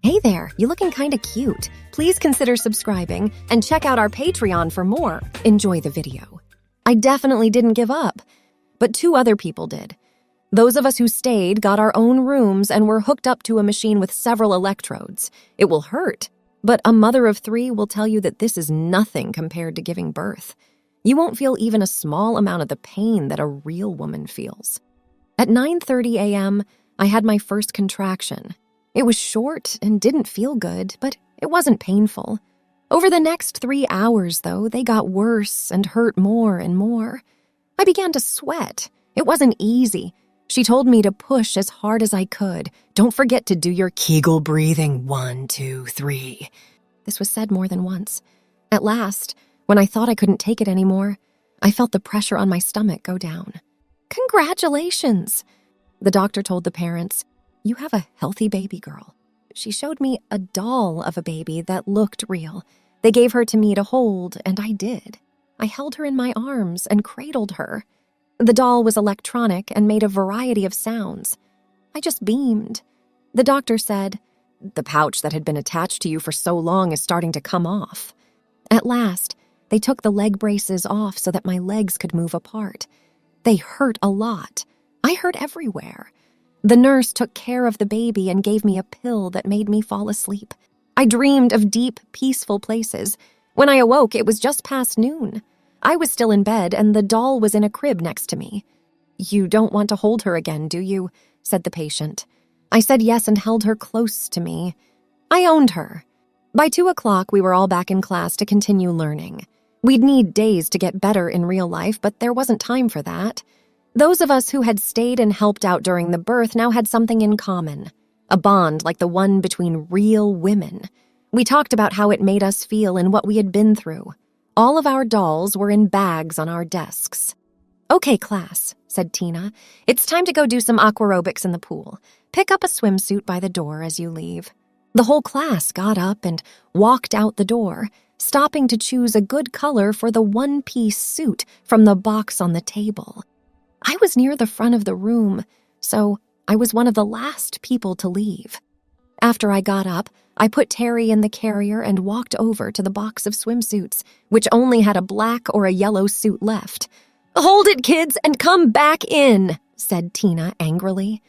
Hey there, you looking kinda cute. Please consider subscribing and check out our Patreon for more. Enjoy the video. I definitely didn't give up, but 2 other people did. Those of us who stayed got our own rooms and were hooked up to a machine with several electrodes. It will hurt, but a mother of 3 will tell you that this is nothing compared to giving birth. You won't feel even a small amount of the pain that a real woman feels. At 9:30 a.m., I had my first contraction. It was short and didn't feel good, but it wasn't painful. Over the next 3 hours, though, they got worse and hurt more and more. I began to sweat. It wasn't easy. She told me to push as hard as I could. Don't forget to do your Kegel breathing, 1, 2, 3. This was said more than once. At last, when I thought I couldn't take it anymore, I felt the pressure on my stomach go down. Congratulations! The doctor told the parents, "You have a healthy baby girl." She showed me a doll of a baby that looked real. They gave her to me to hold, and I did. I held her in my arms and cradled her. The doll was electronic and made a variety of sounds. I just beamed. The doctor said, "The pouch that had been attached to you for so long is starting to come off." At last, they took the leg braces off so that my legs could move apart. They hurt a lot. I hurt everywhere. The nurse took care of the baby and gave me a pill that made me fall asleep. I dreamed of deep, peaceful places. When I awoke, it was just past noon. I was still in bed, and the doll was in a crib next to me. "You don't want to hold her again, do you?" said the patient. I said yes and held her close to me. I owned her. By 2 o'clock, we were all back in class to continue learning. We'd need days to get better in real life, but there wasn't time for that. Those of us who had stayed and helped out during the birth now had something in common, a bond like the one between real women. We talked about how it made us feel and what we had been through. All of our dolls were in bags on our desks. "Okay, class," said Tina. "It's time to go do some aquarobics in the pool. Pick up a swimsuit by the door as you leave." The whole class got up and walked out the door, stopping to choose a good color for the one-piece suit from the box on the table. I was near the front of the room, so I was one of the last people to leave. After I got up, I put Terry in the carrier and walked over to the box of swimsuits, which only had a black or a yellow suit left. "Hold it, kids, and come back in," said Tina angrily.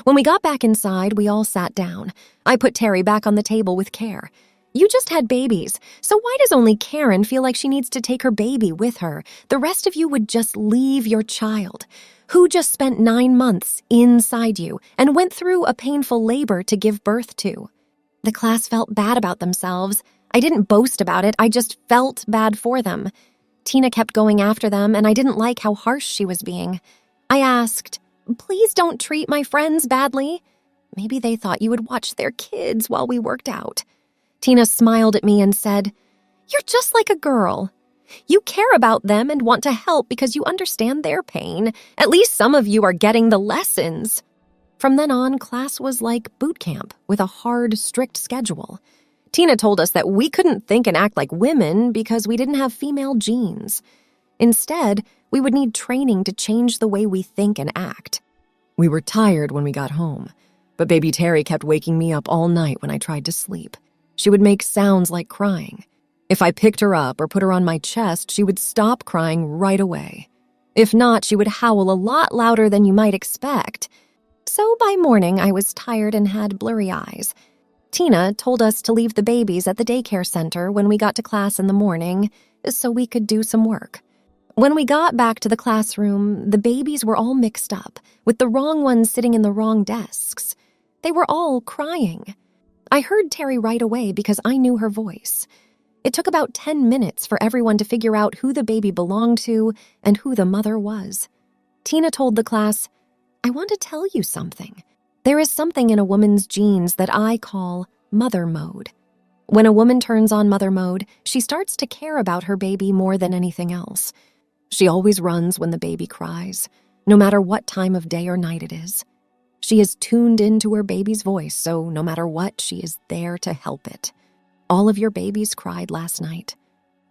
When we got back inside, we all sat down. I put Terry back on the table with care. "You just had babies, so why does only Karen feel like she needs to take her baby with her? The rest of you would just leave your child. Who just spent 9 months inside you and went through a painful labor to give birth to?" The class felt bad about themselves. I didn't boast about it, I just felt bad for them. Tina kept going after them, and I didn't like how harsh she was being. I asked, "Please don't treat my friends badly." Maybe they thought you would watch their kids while we worked out. Tina smiled at me and said, "You're just like a girl. You care about them and want to help because you understand their pain. At least some of you are getting the lessons." From then on, class was like boot camp with a hard, strict schedule. Tina told us that we couldn't think and act like women because we didn't have female genes. Instead, we would need training to change the way we think and act. We were tired when we got home, but baby Terry kept waking me up all night when I tried to sleep. She would make sounds like crying. If I picked her up or put her on my chest, she would stop crying right away. If not, she would howl a lot louder than you might expect. So by morning, I was tired and had blurry eyes. Tina told us to leave the babies at the daycare center when we got to class in the morning so we could do some work. When we got back to the classroom, the babies were all mixed up, with the wrong ones sitting in the wrong desks. They were all crying. I heard Terry right away because I knew her voice. It took about 10 minutes for everyone to figure out who the baby belonged to and who the mother was. Tina told the class, "I want to tell you something. There is something in a woman's genes that I call mother mode. When a woman turns on mother mode, she starts to care about her baby more than anything else. She always runs when the baby cries, no matter what time of day or night it is. She is tuned into her baby's voice, so no matter what, she is there to help it. All of your babies cried last night.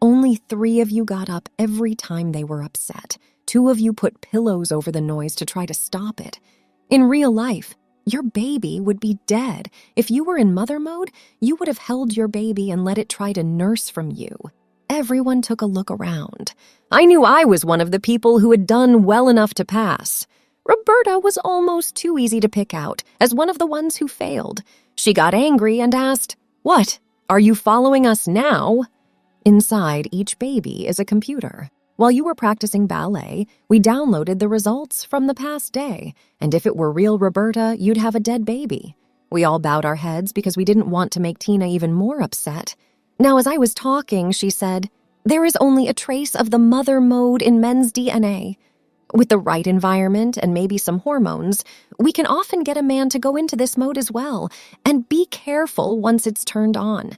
Only 3 of you got up every time they were upset. 2 of you put pillows over the noise to try to stop it. In real life, Your baby would be dead. If you were in mother mode, you would have held your baby and let it try to nurse from you. Everyone took a look around. I knew I was one of the people who had done well enough to pass. Roberta was almost too easy to pick out as one of the ones who failed. She got angry and asked, "What? Are you following us now?" Inside each baby is a computer. While you were practicing ballet, we downloaded the results from the past day, and if it were real Roberta, you'd have a dead baby. We all bowed our heads because we didn't want to make Tina even more upset. Now, as I was talking, she said, "There is only a trace of the mother mode in men's DNA. With the right environment and maybe some hormones, we can often get a man to go into this mode as well, and be careful once it's turned on.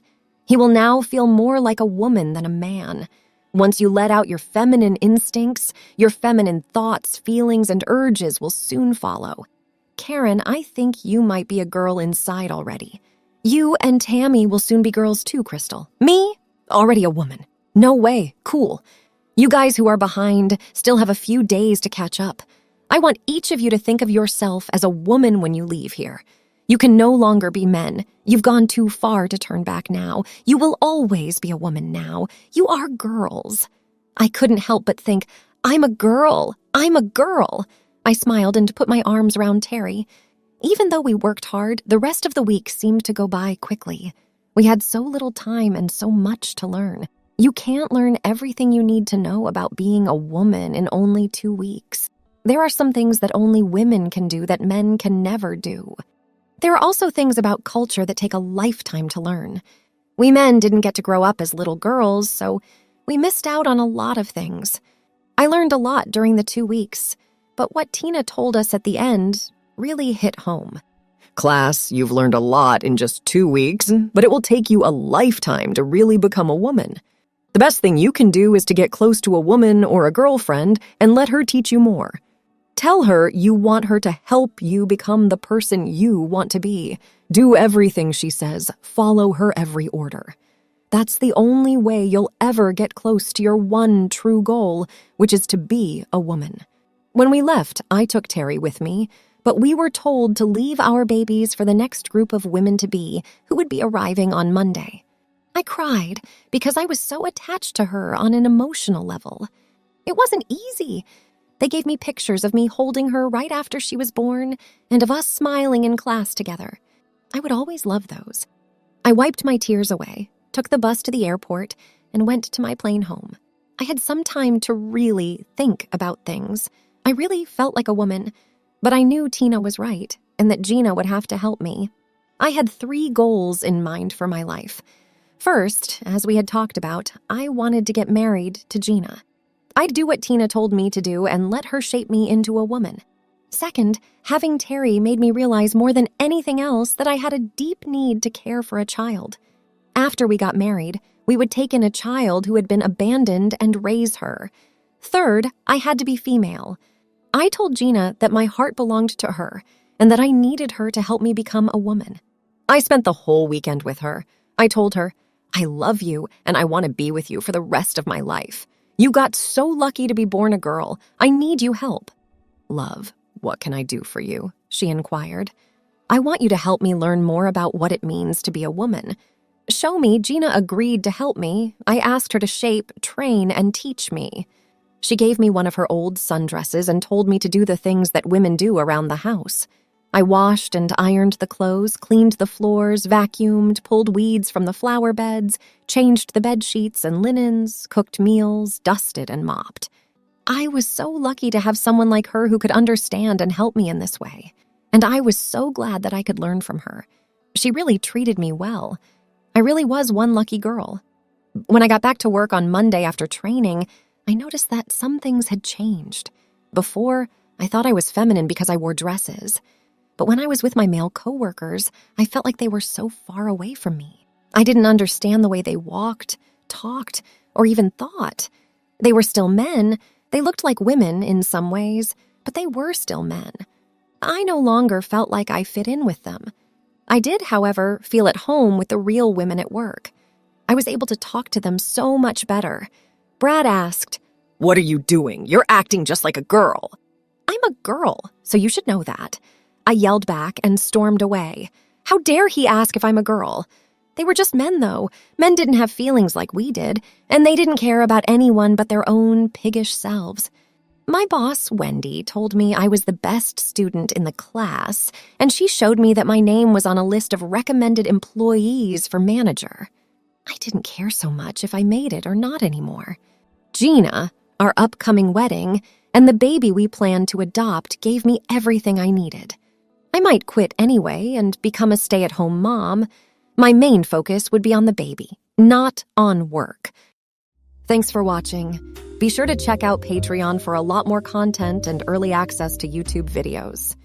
He will now feel more like a woman than a man. Once you let out your feminine instincts, your feminine thoughts, feelings, and urges will soon follow. Karen, I think you might be a girl inside already. You and Tammy will soon be girls too, Crystal. Me? Already a woman. No way. Cool. You guys who are behind still have a few days to catch up. I want each of you to think of yourself as a woman when you leave here. You can no longer be men. You've gone too far to turn back now. You will always be a woman now. You are girls." I couldn't help but think, I'm a girl. I'm a girl. I smiled and put my arms around Terry. Even though we worked hard, the rest of the week seemed to go by quickly. We had so little time and so much to learn. You can't learn everything you need to know about being a woman in only 2 weeks. There are some things that only women can do that men can never do. There are also things about culture that take a lifetime to learn. We men didn't get to grow up as little girls, so we missed out on a lot of things. I learned a lot during the 2 weeks, but what Tina told us at the end really hit home. Class, you've learned a lot in just 2 weeks, but it will take you a lifetime to really become a woman. The best thing you can do is to get close to a woman or a girlfriend and let her teach you more. Tell her you want her to help you become the person you want to be. Do everything she says. Follow her every order. That's the only way you'll ever get close to your one true goal, which is to be a woman. When we left, I took Terry with me, but we were told to leave our babies for the next group of women to be who would be arriving on Monday. I cried because I was so attached to her on an emotional level. It wasn't easy. They gave me pictures of me holding her right after she was born and of us smiling in class together. I would always love those. I wiped my tears away, took the bus to the airport, and went to my plane home. I had some time to really think about things. I really felt like a woman, but I knew Tina was right and that Gina would have to help me. I had 3 goals in mind for my life. First, as we had talked about, I wanted to get married to Gina. I'd do what Tina told me to do and let her shape me into a woman. Second, having Terry made me realize more than anything else that I had a deep need to care for a child. After we got married, we would take in a child who had been abandoned and raise her. Third, I had to be female. I told Gina that my heart belonged to her and that I needed her to help me become a woman. I spent the whole weekend with her. I told her, I love you and I want to be with you for the rest of my life. You got so lucky to be born a girl. I need you help. Love, what can I do for you? She inquired. I want you to help me learn more about what it means to be a woman. Show me. Gina agreed to help me. I asked her to shape, train, and teach me. She gave me one of her old sundresses and told me to do the things that women do around the house. I washed and ironed the clothes, cleaned the floors, vacuumed, pulled weeds from the flower beds, changed the bed sheets and linens, cooked meals, dusted and mopped. I was so lucky to have someone like her who could understand and help me in this way. And I was so glad that I could learn from her. She really treated me well. I really was one lucky girl. When I got back to work on Monday after training, I noticed that some things had changed. Before, I thought I was feminine because I wore dresses. But when I was with my male coworkers, I felt like they were so far away from me. I didn't understand the way they walked, talked, or even thought. They were still men. They looked like women in some ways, but they were still men. I no longer felt like I fit in with them. I did, however, feel at home with the real women at work. I was able to talk to them so much better. Brad asked, "What are you doing? You're acting just like a girl." I'm a girl, so you should know that. I yelled back and stormed away. How dare he ask if I'm a girl? They were just men, though. Men didn't have feelings like we did, and they didn't care about anyone but their own piggish selves. My boss, Wendy, told me I was the best student in the class, and she showed me that my name was on a list of recommended employees for manager. I didn't care so much if I made it or not anymore. Gina, our upcoming wedding, and the baby we planned to adopt gave me everything I needed. I might quit anyway and become a stay-at-home mom. My main focus would be on the baby, not on work. Thanks for watching. Be sure to check out Patreon for a lot more content and early access to YouTube videos.